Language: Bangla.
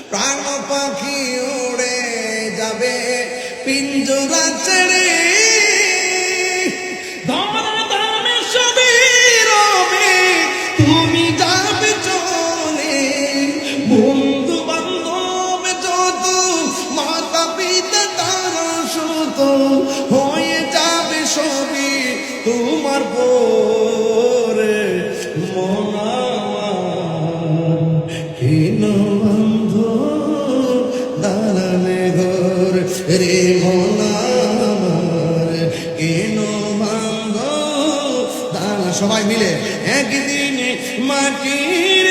প্রাণ পাখি উড়ে যাবে পিঞ্জরা ছেড়ে, ধরাধামে সবই রবে, তুমি যাবে চলে। বন্ধু বান্ধব যত, মাতা পিতা তারা সুত, হয়ে যাবে সবই তোমার পরে। মন আমার কেন বন্ধ দালানে ঘর রে, মন আমার কেন বন্ধ দালান। সবাই মিলে একদিন মাটির